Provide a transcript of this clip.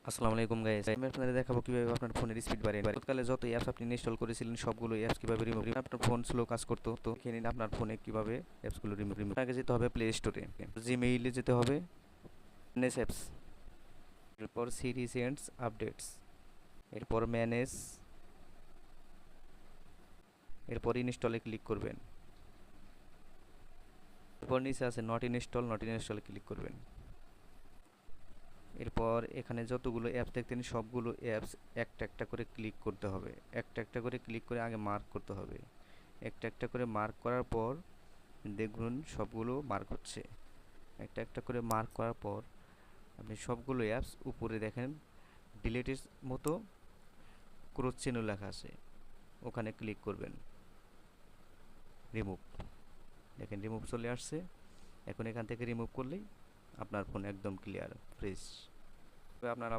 আসসালামু আলাইকুম গাইস, আমি আপনাদের দেখাবো কিভাবে আপনার ফোনের স্পিড বাড়াবেন। তৎকালে যত অ্যাপস আপনি ইনস্টল করেছিলেন সবগুলো অ্যাপস কিভাবে রিমুভ আপনার ফোন স্লো কাজ করতো, তো দেখে নিন আপনার ফোনে কিভাবে অ্যাপসগুলো রিমুভ। আগে যেতে হবে প্লে স্টোরে, জিমেইলে যেতে হবে, ম্যানেজ অ্যাপস, এরপর সিরিজ এন্ডস আপডেটস, এরপর ম্যানেজ, এরপর ইনস্টলে ক্লিক করবেন। এরপর নিচে আছে নট ইনস্টলে ক্লিক করবেন। এরপর এখানে যতগুলো অ্যাপস দেখতেন সবগুলো অ্যাপস একটা একটা করে ক্লিক করতে হবে, একটা একটা করে ক্লিক করে আগে মার্ক করতে হবে। একটা একটা করে মার্ক করার পর দেখুন সবগুলো মার্ক হচ্ছে। একটা একটা করে মার্ক করার পর আপনি সবগুলো অ্যাপস উপরে দেখেন ডিলিটের মতো ক্রস চিহ্ন লেখা আছে, ওখানে ক্লিক করবেন। রিমুভ, দেখেন রিমুভ চলে আসছে। এখন এখান থেকে রিমুভ করলেই আপনার ফোন একদম ক্লিয়ার ফ্রেশ। আপনার